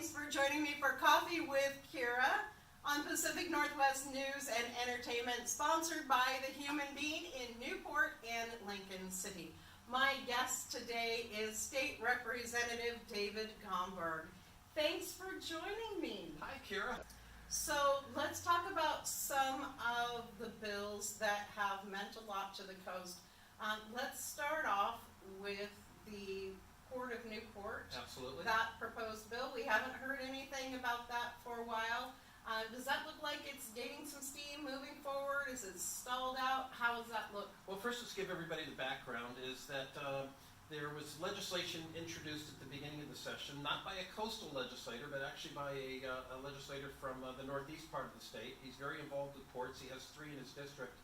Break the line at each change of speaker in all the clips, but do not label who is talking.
Thanks for joining me for Coffee with Kiera on Pacific Northwest News and Entertainment, sponsored by the Human Being in Newport and Lincoln City. My guest today is State Representative David Gomberg. Thanks for joining me.
Hi, Kiera.
So let's talk about some of the bills that have meant a lot to the coast. Let's start off with the Port of Newport.
Absolutely.
That proposed bill. We haven't heard anything about that for a while. Does that look like it's gaining some steam moving forward? Is it stalled out? How does that look?
Well, first let's give everybody the background is that there was legislation introduced at the beginning of the session, not by a coastal legislator, but actually by a legislator from the northeast part of the state. He's very involved with ports. He has 3 in his district.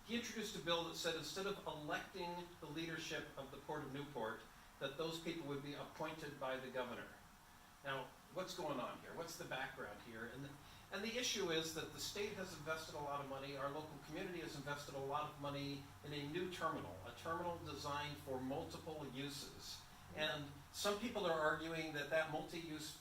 He introduced a bill that said instead of electing the leadership of the Port of Newport, that those people would be appointed by the governor. Now, what's going on here? What's the background here? And the issue is that the state has invested a lot of money, our local community has invested a lot of money in a new terminal, a terminal designed for multiple uses. And some people are arguing that that multi-use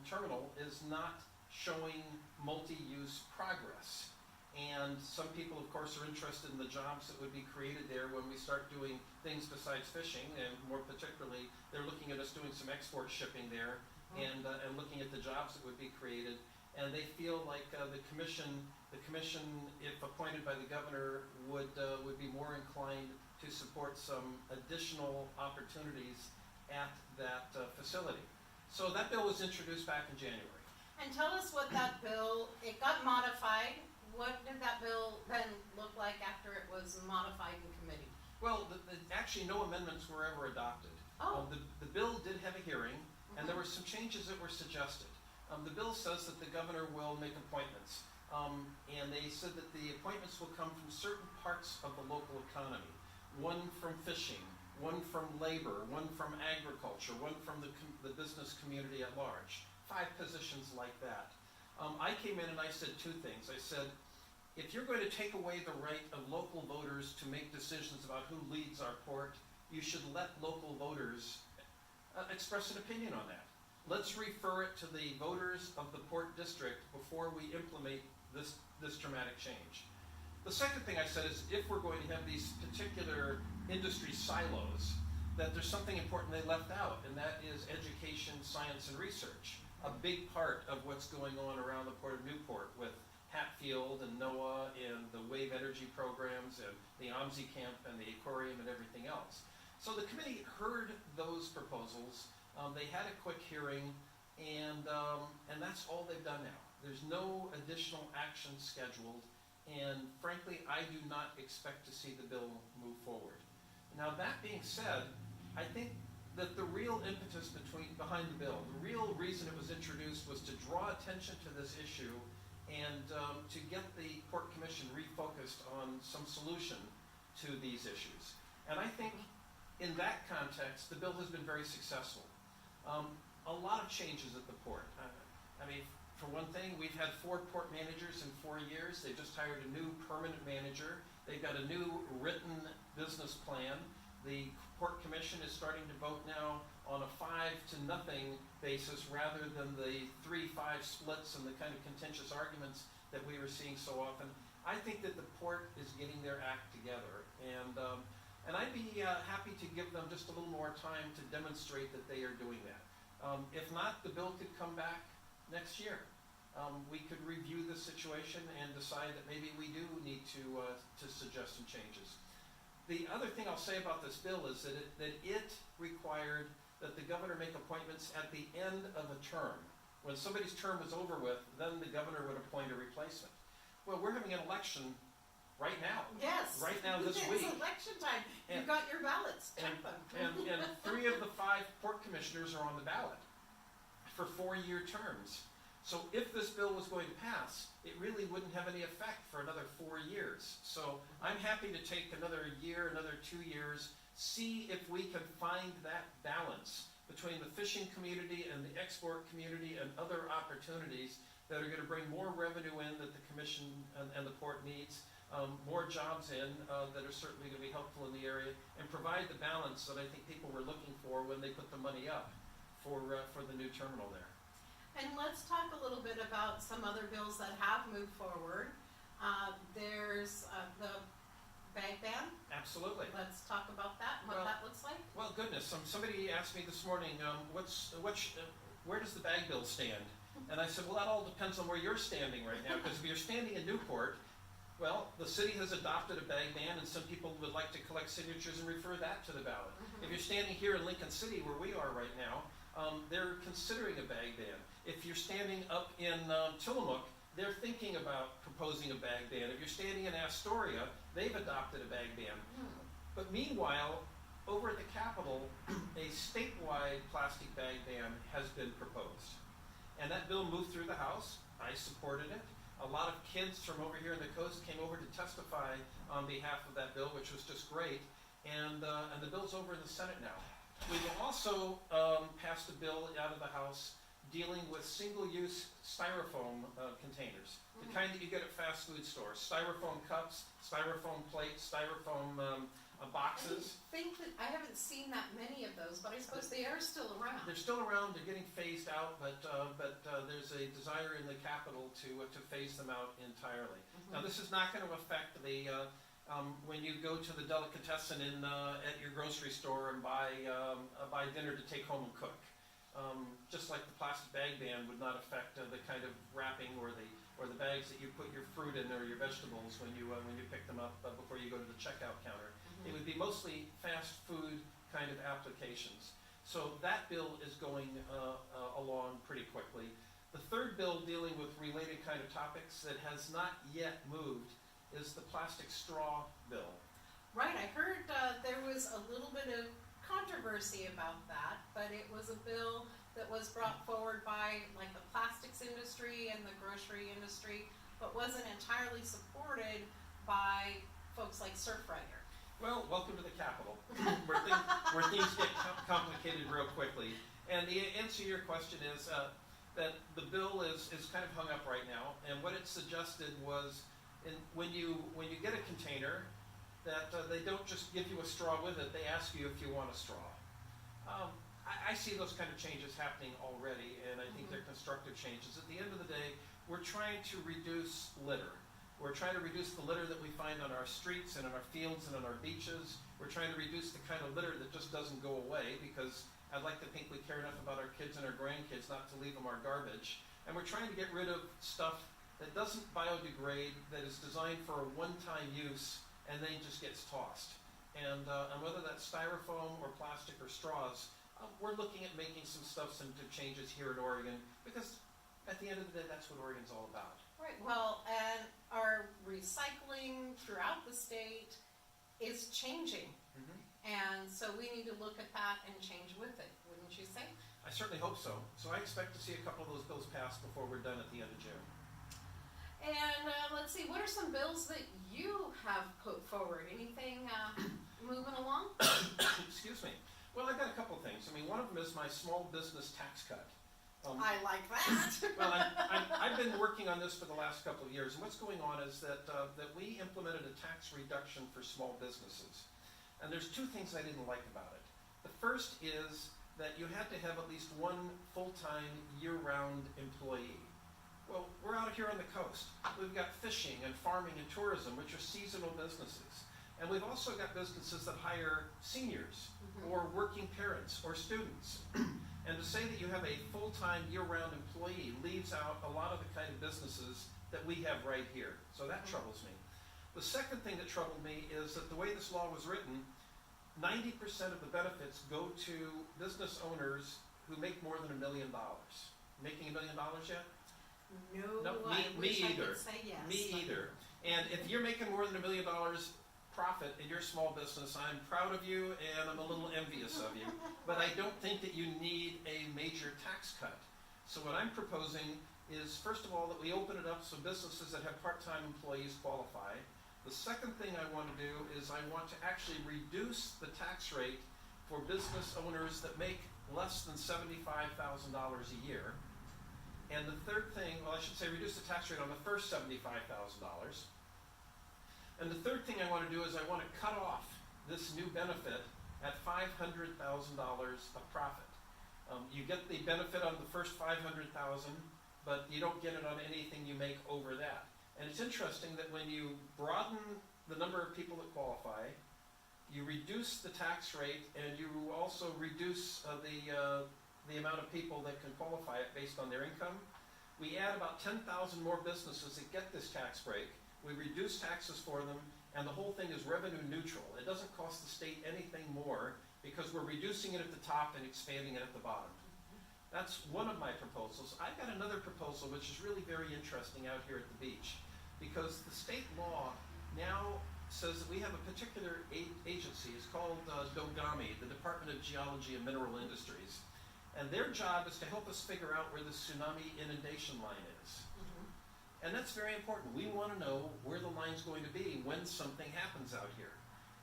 terminal is not showing multi-use progress. And some people, of course, are interested in the jobs that would be created there when we start doing things besides fishing, and more particularly, they're looking at us doing some export shipping there, and looking at the jobs that would be created. And they feel like the commission, if appointed by the governor, would be more inclined to support some additional opportunities at that facility. So that bill was introduced back in January.
And tell us what that bill, it got modified. What did that bill then look like after it was modified in committee?
Well, actually no amendments were ever adopted.
Oh.
The bill did have a hearing, and there were some changes that were suggested. The bill says that the governor will make appointments, and they said that the appointments will come from certain parts of the local economy. One from fishing, one from labor, one from agriculture, one from the business community at large. 5 positions like that. I came in and I said 2 things. I said, if you're going to take away the right of local voters to make decisions about who leads our port, you should let local voters express an opinion on that. Let's refer it to the voters of the port district before we implement this dramatic change. The second thing I said is if we're going to have these particular industry silos, that there's something important they left out, and that is education, science, and research. A big part of what's going on around the Port of Newport with Hatfield and NOAA and the wave energy programs and the OMSI camp and the aquarium and everything else. So the committee heard those proposals. They had a quick hearing, and that's all they've done now. There's no additional action scheduled, and frankly, I do not expect to see the bill move forward. Now, that being said, I think that the real impetus behind the bill, the real reason it was introduced was to draw attention to this issue and to get the Port Commission refocused on some solution to these issues. And I think in that context, the bill has been very successful. A lot of changes at the port. I mean, for one thing, we've had 4 port managers in 4 years. They just hired a new permanent manager. They've got a new written business plan. The Port Commission is starting to vote now on a 5-0 basis rather than the 3-5 splits and the kind of contentious arguments that we were seeing so often. I think that the port is getting their act together, and I'd be happy to give them just a little more time to demonstrate that they are doing that. If not, the bill could come back next year. We could review the situation and decide that maybe we do need to suggest some changes. The other thing I'll say about this bill is that it required that the governor make appointments at the end of a term. When somebody's term was over with, then the governor would appoint a replacement. Well, we're having an election right now.
Yes.
Right now this week.
It's election time. You've got your ballots. Check them.
And 3 of the 5 port commissioners are on the ballot for 4-year terms. So if this bill was going to pass, it really wouldn't have any effect for another 4 years. So I'm happy to take another year, another 2 years, see if we can find that balance between the fishing community and the export community and other opportunities that are going to bring more revenue in that the commission and the port needs, more jobs in that are certainly going to be helpful in the area, and provide the balance that I think people were looking for when they put the money up for the new terminal there.
And let's talk a little bit about some other bills that have moved forward. There's the bag ban.
Absolutely.
Let's talk about that and what
Well,
that looks like.
Well, goodness, somebody asked me this morning, where does the bag bill stand? And I said, well, that all depends on where you're standing right now, because if you're standing in Newport, well, the city has adopted a bag ban, and some people would like to collect signatures and refer that to the ballot. If you're standing here in Lincoln City, where we are right now, they're considering a bag ban. If you're standing up in Tillamook, they're thinking about proposing a bag ban. If you're standing in Astoria, they've adopted a bag ban. But meanwhile, over at the Capitol, a statewide plastic bag ban has been proposed. And that bill moved through the House. I supported it. A lot of kids from over here on the coast came over to testify on behalf of that bill, which was just great. And the bill's over in the Senate now. We've also passed a bill out of the House dealing with single-use styrofoam containers, the kind that you get at fast food stores. Styrofoam cups, styrofoam plates, styrofoam boxes.
I haven't seen that many of those, but I suppose they are still around.
They're still around. They're getting phased out, but there's a desire in the Capitol to phase them out entirely. Now, this is not going to affect the when you go to the delicatessen at your grocery store and buy dinner to take home and cook. Just like the plastic bag ban would not affect the kind of wrapping or the bags that you put your fruit in or your vegetables when you pick them up before you go to the checkout counter. It would be mostly fast food kind of applications. So that bill is going along pretty quickly. The third bill dealing with related kind of topics that has not yet moved is the plastic straw bill.
Right, I heard there was a little bit of controversy about that, but it was a bill that was brought forward by like the plastics industry and the grocery industry, but wasn't entirely supported by folks like Surfrider.
Well, welcome to the Capitol, where things get complicated real quickly. And the answer to your question is that the bill is kind of hung up right now, and what it suggested was when you get a container, that they don't just give you a straw with it, they ask you if you want a straw. I see those kind of changes happening already, and I think they're constructive changes. At the end of the day, we're trying to reduce litter. We're trying to reduce the litter that we find on our streets and in our fields and on our beaches. We're trying to reduce the kind of litter that just doesn't go away, because I'd like to think we care enough about our kids and our grandkids not to leave them our garbage. And we're trying to get rid of stuff that doesn't biodegrade, that is designed for a one-time use, and then just gets tossed. And whether that's styrofoam or plastic or straws, we're looking at making some changes here in Oregon, because at the end of the day, that's what Oregon's all about.
Right, well, and our recycling throughout the state is changing. And so we need to look at that and change with it, wouldn't you say?
I certainly hope so. So I expect to see a couple of those bills passed before we're done at the end of June.
And let's see, what are some bills that you have put forward? Anything moving along?
Excuse me. Well, I've got a couple things. I mean, one of them is my small business tax cut.
I like that.
Well, I've been working on this for the last couple of years, and what's going on is that we implemented a tax reduction for small businesses. And there's two things I didn't like about it. The first is that you had to have at least one full-time, year-round employee. Well, we're out here on the coast. We've got fishing and farming and tourism, which are seasonal businesses. And we've also got businesses that hire seniors or working parents or students. And to say that you have a full-time, year-round employee leaves out a lot of the kind of businesses that we have right here. So that troubles me. The second thing that troubled me is that the way this law was written, 90% of the benefits go to business owners who make more than $1 million. Making $1 million yet?
No,
me either.
I could say yes.
Me either. And if you're making more than $1 million profit in your small business, I'm proud of you and I'm a little envious of you. But I don't think that you need a major tax cut. So what I'm proposing is, first of all, that we open it up so businesses that have part-time employees qualify. The second thing I want to do is I want to actually reduce the tax rate for business owners that make less than $75,000 a year. And the third thing, well, I should say reduce the tax rate on the first $75,000. And the third thing I want to do is I want to cut off this new benefit at $500,000 of profit. You get the benefit on the first 500,000, but you don't get it on anything you make over that. And it's interesting that when you broaden the number of people that qualify, you reduce the tax rate, and you also reduce the amount of people that can qualify it based on their income. We add about 10,000 more businesses that get this tax break. We reduce taxes for them, and the whole thing is revenue neutral. It doesn't cost the state anything more because we're reducing it at the top and expanding it at the bottom. That's one of my proposals. I've got another proposal which is really very interesting out here at the beach, because the state law now says that we have a particular agency. It's called DOGAMI, the Department of Geology and Mineral Industries. And their job is to help us figure out where the tsunami inundation line is. And that's very important. We want to know where the line's going to be when something happens out here.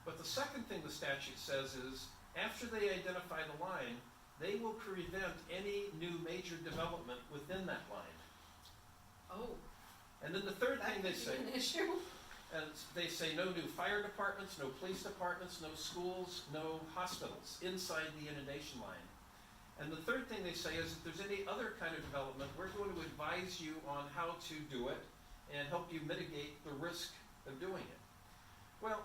But the second thing the statute says is, after they identify the line, they will prevent any new major development within that line.
Oh,
And then the third
that
thing
could
they
be
say,
an issue.
and they say no new fire departments, no police departments, no schools, no hospitals inside the inundation line. And the third thing they say is if there's any other kind of development, we're going to advise you on how to do it and help you mitigate the risk of doing it. Well,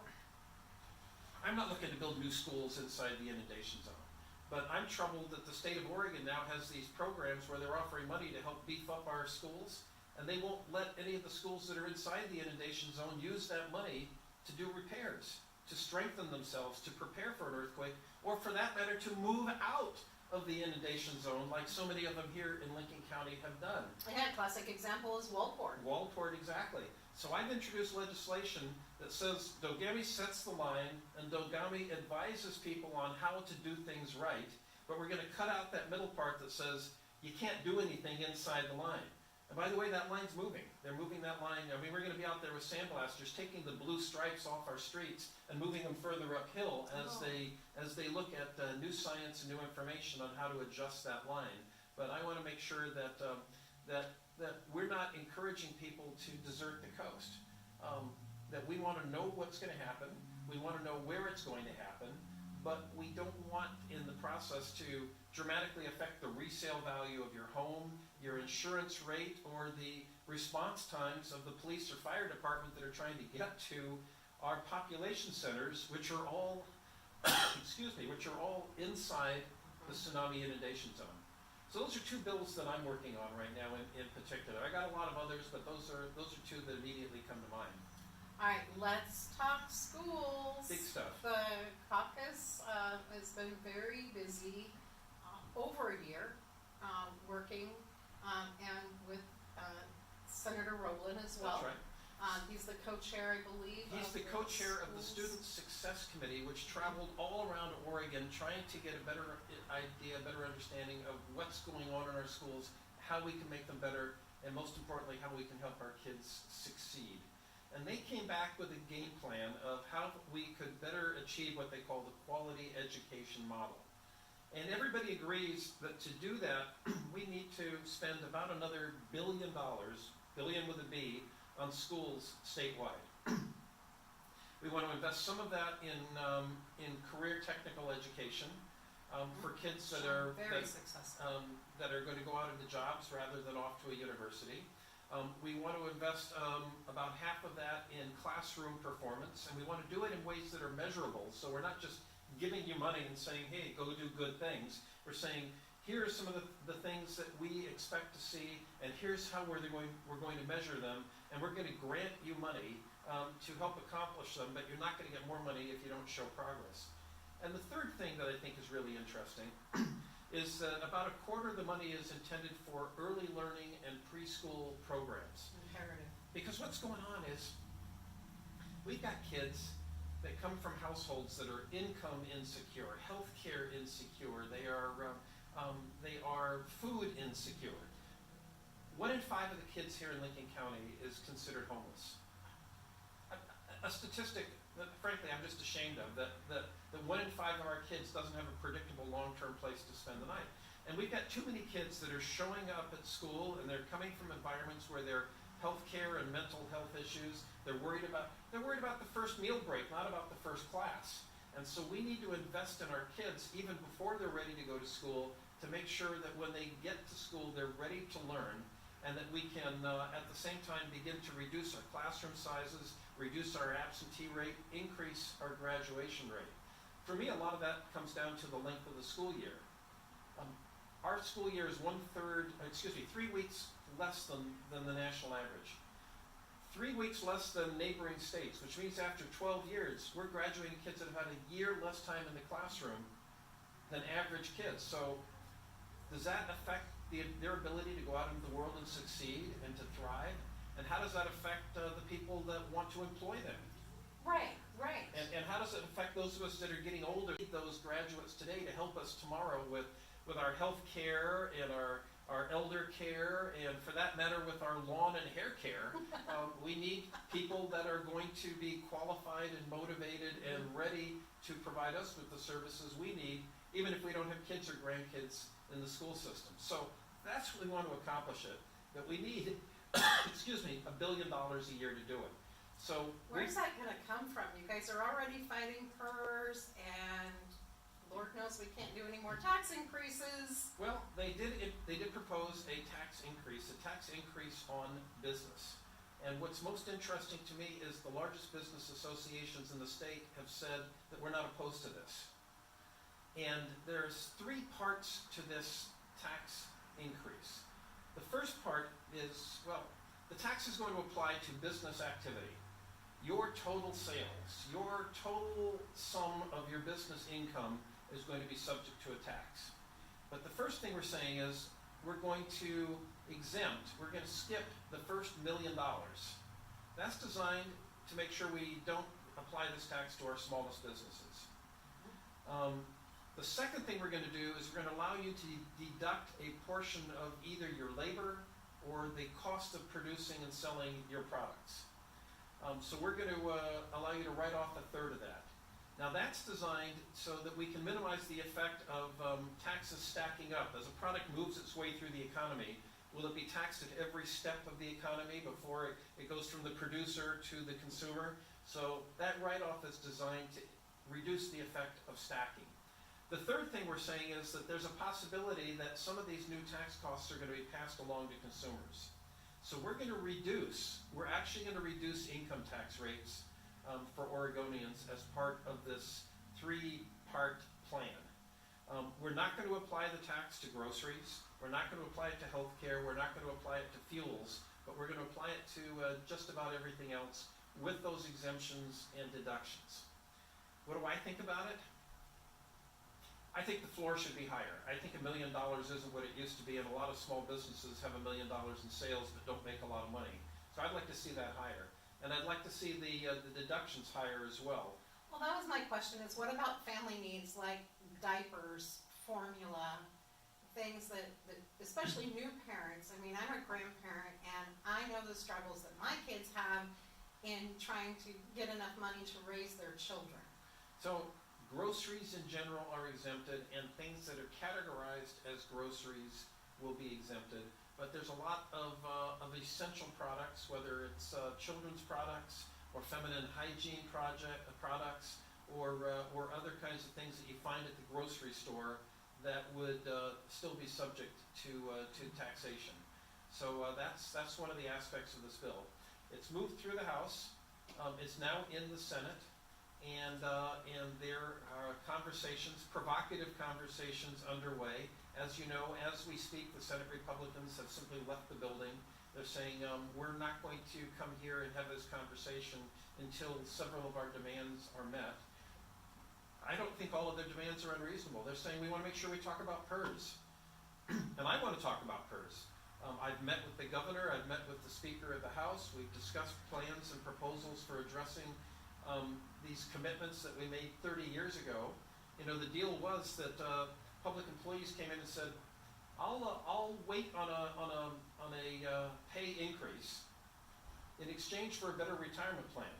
I'm not looking to build new schools inside the inundation zone, but I'm troubled that the state of Oregon now has these programs where they're offering money to help beef up our schools, and they won't let any of the schools that are inside the inundation zone use that money to do repairs, to strengthen themselves, to prepare for an earthquake, or for that matter, to move out of the inundation zone like so many of them here in Lincoln County have done.
Yeah, classic example is Walport.
Walport, exactly. So I've introduced legislation that says DOGAMI sets the line and DOGAMI advises people on how to do things right, but we're going to cut out that middle part that says you can't do anything inside the line. And by the way, that line's moving. They're moving that line. I mean, we're going to be out there with sandblasters taking the blue stripes off our streets and moving them further uphill as they look at new science and new information on how to adjust that line. But I want to make sure that that we're not encouraging people to desert the coast. That we want to know what's going to happen. We want to know where it's going to happen. But we don't want in the process to dramatically affect the resale value of your home, your insurance rate, or the response times of the police or fire department that are trying to get to our population centers, which are all, which are all inside the tsunami inundation zone. So those are two bills that I'm working on right now in particular. I got a lot of others, but those are two that immediately come to mind.
All right, let's talk schools.
Big stuff.
The caucus has been very busy over a year working and with Senator Rowland as well.
That's right.
He's the co-chair, I believe.
He's the co-chair of the Student Success Committee, which traveled all around Oregon trying to get a better idea, a better understanding of what's going on in our schools, how we can make them better, and most importantly, how we can help our kids succeed. And they came back with a game plan of how we could better achieve what they call the quality education model. And everybody agrees that to do that, we need to spend about another $1 billion, billion with a B, on schools statewide. We want to invest some of that in career technical education for kids that are
very successful.
That are going to go out into jobs rather than off to a university. We want to invest about half of that in classroom performance, and we want to do it in ways that are measurable. So we're not just giving you money and saying, hey, go do good things. We're saying, here are some of the things that we expect to see, and here's how we're going to measure them, and we're going to grant you money to help accomplish them, but you're not going to get more money if you don't show progress. And the third thing that I think is really interesting is that about a quarter of the money is intended for early learning and preschool programs.
Imperative.
Because what's going on is we've got kids that come from households that are income insecure, healthcare insecure, they are food insecure. 1 in 5 of the kids here in Lincoln County is considered homeless. A statistic that frankly I'm just ashamed of, that 1 in 5 of our kids doesn't have a predictable long-term place to spend the night. And we've got too many kids that are showing up at school and they're coming from environments where their health care and mental health issues, they're worried about the first meal break, not about the first class. And so we need to invest in our kids even before they're ready to go to school to make sure that when they get to school, they're ready to learn, and that we can, at the same time, begin to reduce our classroom sizes, reduce our absentee rate, increase our graduation rate. For me, a lot of that comes down to the length of the school year. Our school year is 3 weeks less than the national average. 3 weeks less than neighboring states, which means after 12 years, we're graduating kids that have had a year less time in the classroom than average kids. So does that affect their ability to go out into the world and succeed and to thrive? And how does that affect the people that want to employ them?
Right.
And how does it affect those of us that are getting older, those graduates today, to help us tomorrow with our health care and our elder care, and for that matter with our lawn and hair care? We need people that are going to be qualified and motivated and ready to provide us with the services we need, even if we don't have kids or grandkids in the school system. So that's what we want to accomplish it, that we need, $1 billion a year to do it. So
Where's that going to come from? You guys are already fighting PERS, and Lord knows we can't do any more tax increases.
well, they did propose a tax increase on business. And what's most interesting to me is the largest business associations in the state have said that we're not opposed to this. And there's 3 parts to this tax increase. The first part is, well, the tax is going to apply to business activity. Your total sales, your total sum of your business income is going to be subject to a tax. But the first thing we're saying is we're going to skip the first $1 million. That's designed to make sure we don't apply this tax to our smallest businesses. The second thing we're going to do is we're going to allow you to deduct a portion of either your labor or the cost of producing and selling your products. So we're going to allow you to write off 1/3 of that. Now that's designed so that we can minimize the effect of taxes stacking up. As a product moves its way through the economy, will it be taxed at every step of the economy before it goes from the producer to the consumer? So that write-off is designed to reduce the effect of stacking. The third thing we're saying is that there's a possibility that some of these new tax costs are going to be passed along to consumers. So we're actually going to reduce income tax rates for Oregonians as part of this 3-part plan. We're not going to apply the tax to groceries. We're not going to apply it to healthcare. We're not going to apply it to fuels, but we're going to apply it to just about everything else with those exemptions and deductions. What do I think about it? I think the floor should be higher. I think $1 million isn't what it used to be, and a lot of small businesses have $1 million in sales but don't make a lot of money. So I'd like to see that higher. And I'd like to see the deductions higher as well.
Well, that was my question, is what about family needs like diapers, formula, things that especially new parents, I mean, I'm a grandparent and I know the struggles that my kids have in trying to get enough money to raise their children.
So groceries in general are exempted, and things that are categorized as groceries will be exempted. But there's a lot of essential products, whether it's children's products or feminine hygiene products or other kinds of things that you find at the grocery store that would still be subject to taxation. So that's one of the aspects of this bill. It's moved through the House. It's now in the Senate. And there are provocative conversations underway. As you know, as we speak, the Senate Republicans have simply left the building. They're saying, we're not going to come here and have this conversation until several of our demands are met. I don't think all of their demands are unreasonable. They're saying we want to make sure we talk about PERS. And I want to talk about PERS. I've met with the governor, I've met with the Speaker of the House. We've discussed plans and proposals for addressing these commitments that we made 30 years ago. You know, the deal was that public employees came in and said, I'll wait on a pay increase in exchange for a better retirement plan.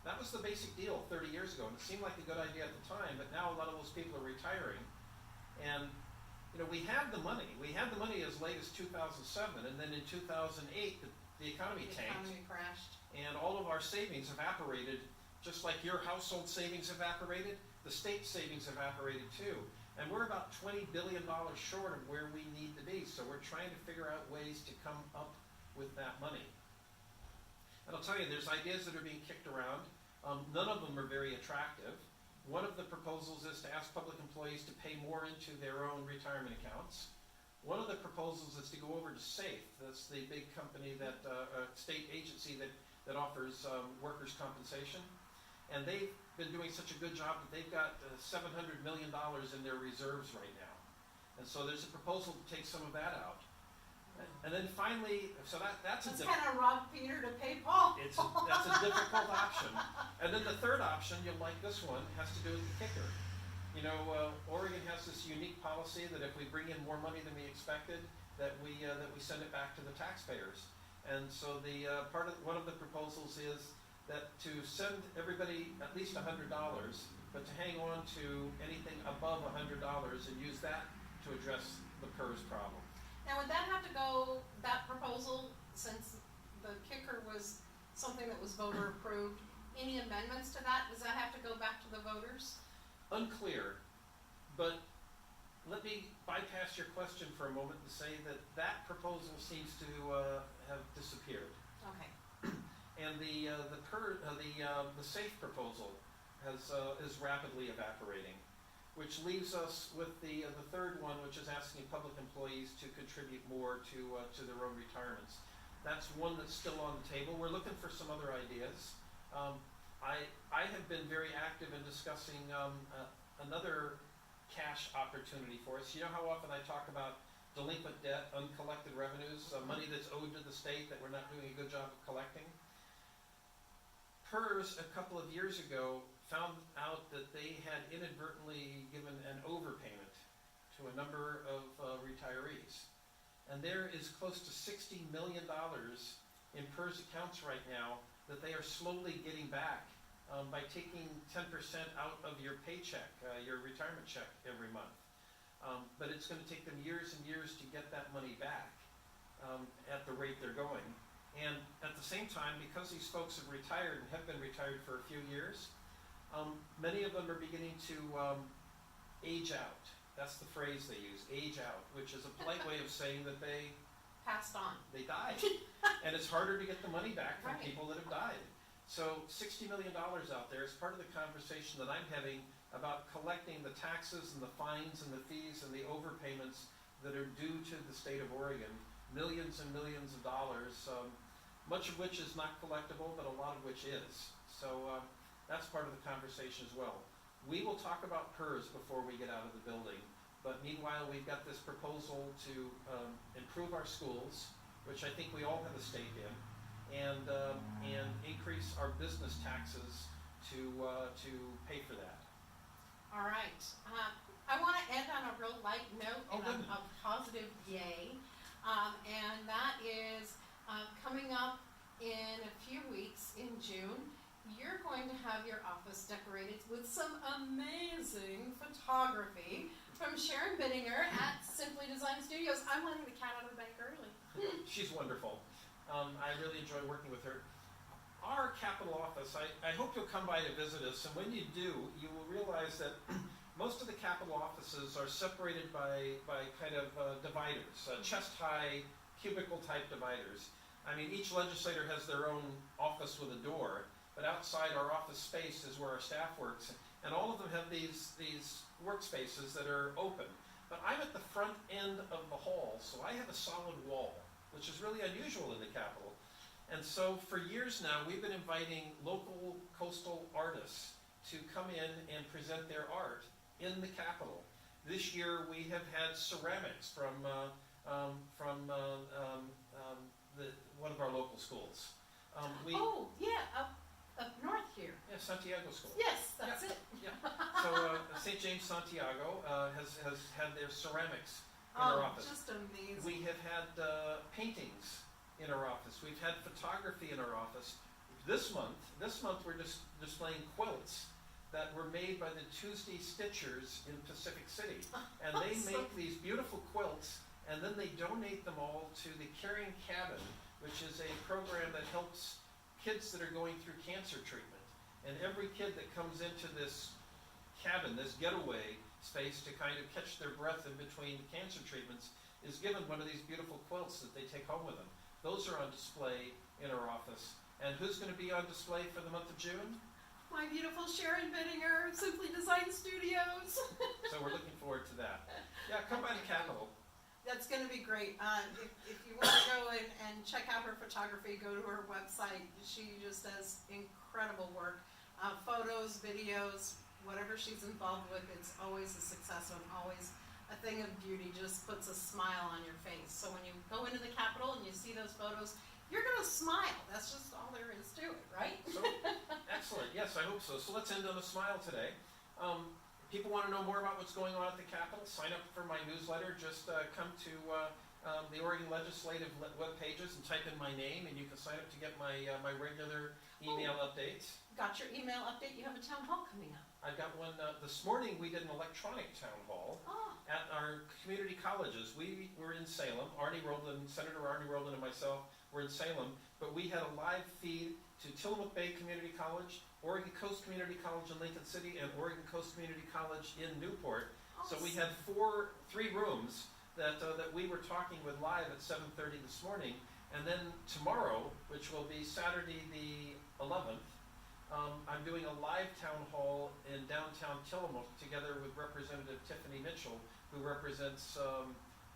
That was the basic deal 30 years ago, and it seemed like a good idea at the time, but now a lot of those people are retiring. And you know, we had the money. We had the money as late as 2007, and then in 2008, the economy tanked.
The economy crashed.
And all of our savings evaporated, just like your household savings evaporated, the state savings evaporated too. And we're about $20 billion short of where we need to be, so we're trying to figure out ways to come up with that money. And I'll tell you, there's ideas that are being kicked around. None of them are very attractive. One of the proposals is to ask public employees to pay more into their own retirement accounts. One of the proposals is to go over to SAFE. That's the big company that, state agency that offers workers' compensation. And they've been doing such a good job that they've got $700 million in their reserves right now. And so there's a proposal to take some of that out. And then finally, so that's
kind of rob Peter to pay Paul.
That's a difficult option. And then the third option, you'll like this one, has to do with the kicker. You know, Oregon has this unique policy that if we bring in more money than we expected, that we send it back to the taxpayers. And so the one of the proposals is that to send everybody at least $100, but to hang on to anything above $100 and use that to address the PERS problem.
Now, would that have to go, that proposal, since the kicker was something that was voter approved, any amendments to that? Does that have to go back to the voters?
Unclear, but let me bypass your question for a moment and say that that proposal seems to have disappeared.
Okay.
And the SAFE proposal is rapidly evaporating, which leaves us with the third one, which is asking public employees to contribute more to their own retirements. That's one that's still on the table. We're looking for some other ideas. I have been very active in discussing another cash opportunity for us. You know how often I talk about delinquent debt, uncollected revenues, money that's owed to the state that we're not doing a good job of collecting? PERS a couple of years ago found out that they had inadvertently given an overpayment to a number of retirees. And there is close to $60 million in PERS accounts right now that they are slowly getting back by taking 10% out of your paycheck, your retirement check every month. But it's going to take them years and years to get that money back at the rate they're going. And at the same time, because these folks have retired and have been retired for a few years, many of them are beginning to age out. That's the phrase they use, age out, which is a polite way of saying that they
passed on.
They died. And it's harder to get the money back from
Right.
people that have died. So $60 million out there is part of the conversation that I'm having about collecting the taxes and the fines and the fees and the overpayments that are due to the state of Oregon, millions and millions of dollars, much of which is not collectible, but a lot of which is. So that's part of the conversation as well. We will talk about PERS before we get out of the building, but meanwhile we've got this proposal to improve our schools, which I think we all have a stake in, and increase our business taxes to pay for that.
All right. I want to end on a real light note and a positive yay. And that is coming up in a few weeks in June. You're going to have your office decorated with some amazing photography from Sharon Bittinger at Simply Design Studios. I'm letting the cat out of the bag early.
She's wonderful. I really enjoy working with her. Our capital office, I hope you'll come by to visit us, and when you do, you will realize that most of the capital offices are separated by kind of dividers, chest-high, cubicle-type dividers. I mean, each legislator has their own office with a door, but outside our office space is where our staff works, and all of them have these workspaces that are open. But I'm at the front end of the hall, so I have a solid wall, which is really unusual in the Capitol. And so for years now, we've been inviting local coastal artists to come in and present their art in the Capitol. This year we have had ceramics from one of our local schools. Up
north here.
Yeah, Santiago School.
Yes, that's it.
Yeah. So St. James Santiago has had their ceramics in our office.
Just amazing.
We have had paintings in our office. We've had photography in our office. This month we're just displaying quilts that were made by the Tuesday Stitchers in Pacific City. And they make these beautiful quilts, and then they donate them all to the Caring Cabin, which is a program that helps kids that are going through cancer treatment. And every kid that comes into this cabin, this getaway, space to kind of catch their breath in between cancer treatments is given one of these beautiful quilts that they take home with them. Those are on display in our office. And who's going to be on display for the month of June?
My beautiful Sharon Bittinger, Simply Design Studios.
So we're looking forward to that. Yeah, come by the Capitol.
That's going to be great. If you want to go and check out her photography, go to her website. She just does incredible work. Photos, videos, whatever she's involved with, it's always a success and always a thing of beauty. Just puts a smile on your face. So when you go into the Capitol and you see those photos, you're going to smile. That's just all there is to it, right?
So, excellent. Yes, I hope so. So let's end on a smile today. People want to know more about what's going on at the Capitol, sign up for my newsletter. Just come to the Oregon Legislative web pages and type in my name, and you can sign up to get my regular email updates.
Got your email update. You have a town hall coming up.
I've got one this morning. We did an electronic town hall at our community colleges. We were in Salem. Senator Arnie Roldan and myself were in Salem, but we had a live feed to Tillamook Bay Community College, Oregon Coast Community College in Lincoln City, and Oregon Coast Community College in Newport. So we had three rooms that we were talking with live at 7:30 this morning. And then tomorrow, which will be Saturday the 11th, I'm doing a live town hall in downtown Tillamook together with Representative Tiffany Mitchell, who represents,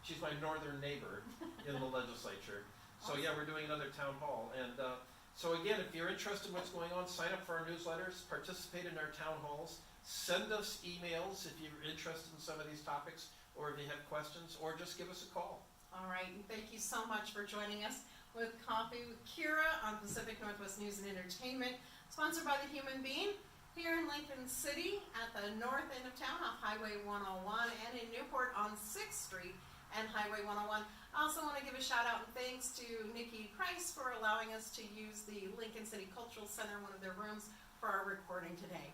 she's my northern neighbor in the legislature. So yeah, we're doing another town hall. And so again, if you're interested in what's going on, sign up for our newsletters, participate in our town halls, send us emails if you're interested in some of these topics, or if you have questions, or just give us a call.
All right, and thank you so much for joining us with Coffee with Kiera on Pacific Northwest News and Entertainment, sponsored by The Human Being, here in Lincoln City at the north end of town off Highway 101, and in Newport on 6th Street and Highway 101. I also want to give a shout out and thanks to Nikki Price for allowing us to use the Lincoln City Cultural Center, one of their rooms, for our recording today.